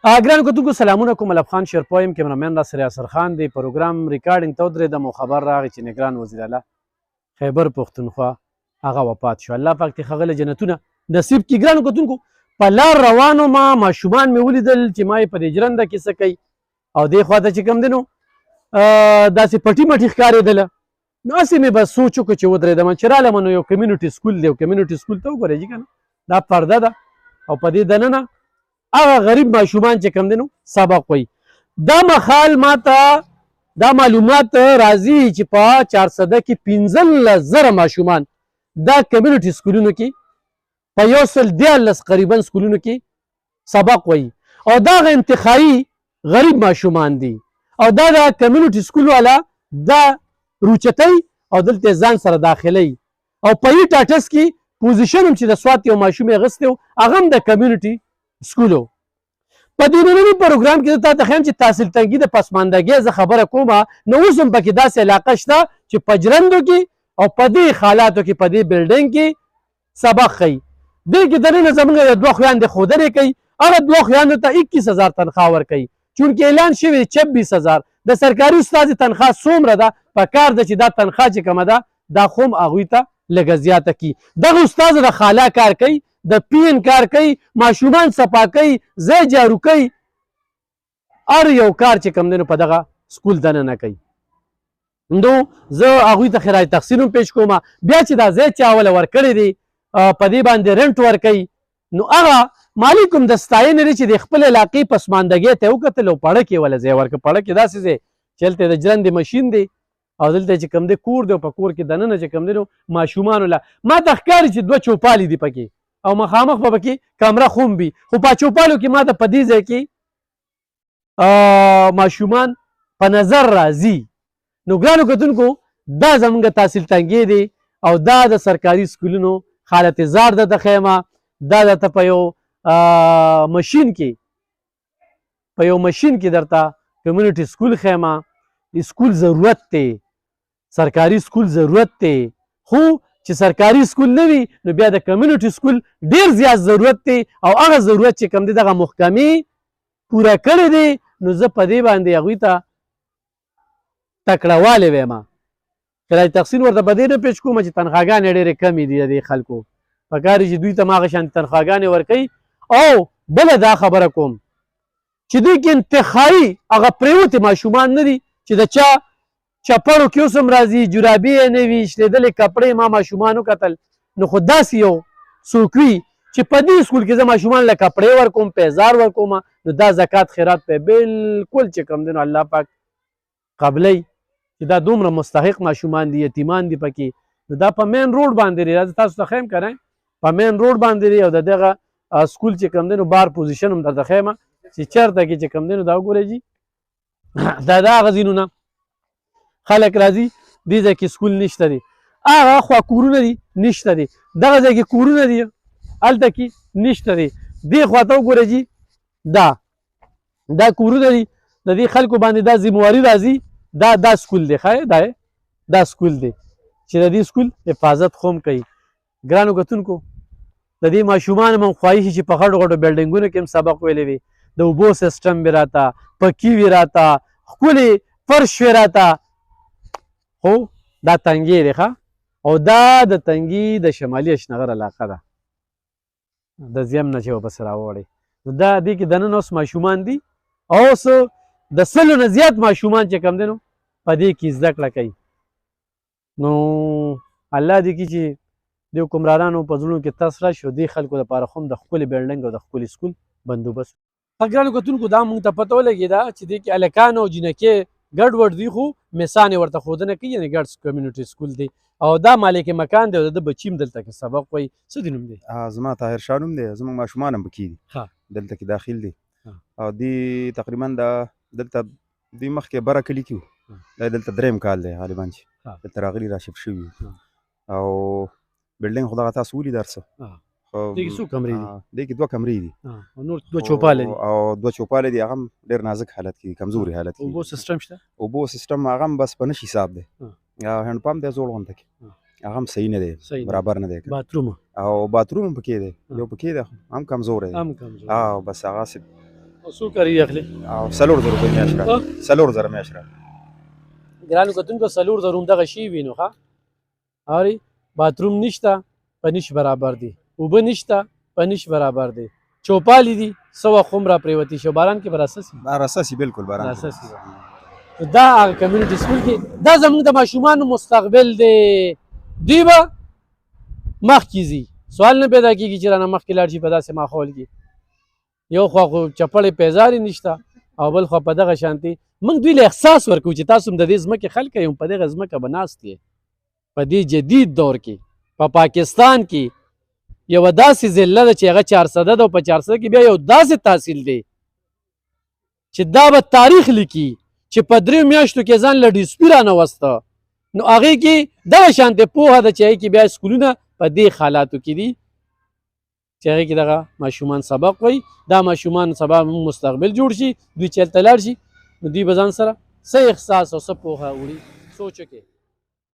ګرانو کتونکو سلامونه کوم. الف خان شیرپا یم، کیمرامین را سره یاسر خان دی. پروګرام ریکارډینګ ته ودرېدم او خبر راغی چې نګران وزیراعلی خیبر پښتونخوا هغه وفات شو. الله پاک دې هغه له جنتونه نصیب کړي. ګرانو کتونکو په لار روانو ما ماشومان مې ولیدل چې ما یې په دې ژرنده کې څه کوي او دې خواته چې کوم دی نو داسې پټي مټي ښکارېدله. نو هسې مې بس سوچ وکړو چې ودرېدم چې رالم نو یو کمیونټي سکول دی. یو کمیونټي سکول ته وګورئ جي که نه دا پرده ده او په دې دننه هغه غریب ماشومان چې کوم دی نو سبق وایي. دا مخال ما ته دا معلومات راځي چې په 400 کې 15,000 ماشومان دا کمیونټي سکولونو کې په 114 قریبا سکولونو کې سبق وایي او دا هغه انتخابي غریب ماشومان دي او دا د کمیونټي سکول والا دا روچتۍ او دلته ځان سره داخلي او په یې ټاټس کې پوزیشن هم چې د سوات یو ماشوم یې اغوستی و هغه هم د کمیونټي سکولو. په دې ننني پروګرام کې زه تاته ښیم چې تحصیل تنګي د پسماندګۍ زه خبره کومه نو اوس هم پکې داسې علاقه شته چې په ژرندو کې او په دې حالاتو کې په دې بلډینګ کې سبق ښیي. دې کې دننه زموږ د دوه خویندې ښودنې کوي. هغه دوه خویندو ته 21,000 تنخواه ورکوي چونکې اعلان شوی 26,000. د سرکاري استازي تنخواه څومره ده په کار ده چې دا تنخواه چې کومه ده دا خو هم هغوی ته لږه زیاته کړي. دغه استاد د خالا کار کوي، د پی ان کار کوي، ماشومان صفا کوي، ځای جارو کوي، هر یو کار چې کوم دی نو په دغه سکول دننه کوي. نو زه هغوی ته خراج تحسین هم پیش کوم. بیا چې دا ځای چا اوله ورکړی دی په دې باندې رنټ ورکوي نو هغه مالک هم د ستاینې دی چې د خپل علاقې پسماندګۍ ته یې وکتل او پړه کې وله ځای ورکړه. پړه کې داسې ځای چې هلته د ژرندې مشین دی او دلته چې کوم دی کور دی او په کور کې دننه چې کوم دی نو ماشومانو له ما ته ښکاري چې 2 چوپالې دي پکې او مخامخ به پکې کمره خوم وي خو په چوپالو کې ما ته په دې ځای کې ماشومان په نظر راځي. نو ګرانو کتونکو دا زموږ تحصیل تنګي دی او دا د سرکاري سکولونو حالت زار ده. د خیمه دا درته په یو مشین کې درته کمیونټي سکول خیمه. سکول ضرورت دی، سرکاري سکول ضرورت دی، خو چې سرکاري سکول نه وي نو بیا د کمیونټي سکول ډیر زیات ضرورت دی او هغه ضرورت چې کوم دی دغه محکمې پوره کړی دی. نو زه په دې باندې هغوی ته تکړه والی ویم. خراج تحسین ورته په دې نه پیش کوم چې تنخواګانې ډېرې کمې دي د دې خلکو. پکار چې دوی ته هغه شانتې تنخواګانې ورکوي. او بله دا خبره کوم چې دوی کې انتخابي هغه پرېوتې ماشومان نه دي چې د چا چپړو کې اوس هم راځي جرابې یې نه وي شلېدلې کپړې ما ماشومان وکتل. نو خو داسې یو څوک وي چې په دې سکول کې زه ماشومان له کپړې ورکوم پیزار ورکوم نو دا زکات خیرات په بالکل چې کوم دی نو الله پاک قبلی چې دا دومره مستحق ماشومان دي یتیمان دي پکې. نو دا په مین روډ باندې دی. تاسو ته ښیم که نه په مین روډ باندې دی او د دغه سکول چې کوم دی نو بار پوزیشن هم درته ښیمه چې چېرته کې چې کوم دی نو دا وګورئ جي دا هغه ځینونه خلک راځي دې ځای کې سکول نشته دی. هغه خوا کورونه دي نشته دی، دغه ځای کې کورونه دي هلته کې نشته دی. دې خوا ته وګوره جي دا کورونه دي د دې خلکو باندې دا ذمواري راځي. دا سکول دی ښه دا سکول دی چې د دې سکول حفاظت خو هم کوي. ګرانو کتونکو د دې ماشومان هم خواهي چې په غټو غټو بلډینګونو کې هم سبق ویلی وي. د اوبو سیسټم وي راته پکي وي راته ښکلې فرش وي راته خو دا تنګي دی ښه او دا د تنګي د شمالي اشنغر علاقه ده د زیم نه چې ورپسې راوړی. نو دا دې کې دننه اوس ماشومان دي او اوس د 100 نه زیات ماشومان چې کوم دی نو په دې کې زده کړه کوي. نو الله دې کړي چې د حکمرانانو په زړونو کې تس راشي او دې خلکو دپاره خو هم د ښکلې بلډنګ او د ښکلي سکول بندوبست. ګرانو کتونکو دا موږ ته پته ولګېده چې دې کې هلکان او جینکې ګډوډ دي خو مثانې ورته ښودنه کوي یعنې ګډ کمیونټي سکول دی او دا مالک مکان دی او د بچي هم دلته کې سبق وایي. څه دی نوم دی؟ زما طاهر شاه نوم دی. زموږ ماشومان هم پکې دي دلته کې داخل دي او دوی تقریبا دلته دوی مخکې بره کلي کې وو. دا دلته 3م کال دی غالبا چې دلته راغلي راشف شوي او بلډینګ خو دغه تاسو ولید هر څه. دې کې څو کمرې دي؟ دې کې 2 کمرې دي او نور 2 چوپاله دي او 2 چوپاله دي. هغه هم ډېر نازک حالت کې کمزوري حالت کې. اوبو سیسټم شته؟ اوبو سیسټم هغه هم بس په نشي حساب دی. هینډ پمپ دی زوړ غونته کې هغه هم صحیح نه دی برابر نه دی. باتروم او باتروم هم پکې دی یو پکې دی هم کمزور دی. بس هغه څو کاری اخلي او 4000 روپۍ میاشت را 4000 میاشت را ګرانو کتونکو 4000 همدغه شی وي نو ښه اورې باتروم نشته په نش برابر دی اوبه نشته په نش برابر دی چوپالي دي څه وخت هم را پرېوتي شي باران کې به راسسي اساسي بالکل باران اساسي دا هغه کمیونټي سکول کې دا زموږ د ماشومانو مستقبل دی دوی به مخکې ځي سوال نه پیدا کېږي چې رانه مخکې لاړ شي په داسې ماحول کې یو خوا خو چپړې پیزارې نشته او بل خوا په دغه شانتي موږ دوی له احساس ورکوو چې تاسو هم د دې ځمکې خلک یې په دغه ځمکه به ناست یې په دې جدید دور کې په پاکستان کې یوه داسې ضلع ده چې هغه 400 ده او په 400 کې بیا یو داسې تحصیل دی چې دا به تاریخ لیکي چې په 3 میاشتو کې ځان له ډیسپي رانوسته نو هغې کې دغه شانتې پوهه ده چې هغې کې بیا سکولونه په دې حالاتو کې دي چې هغې کې دغه ماشومان سبق وایي دا ماشومان سبا مستقبل جوړ شي دوی چې هلته لاړ شي نو دوی به ځان سره څه احساس او څه پوهه وړي سوچ وکړئ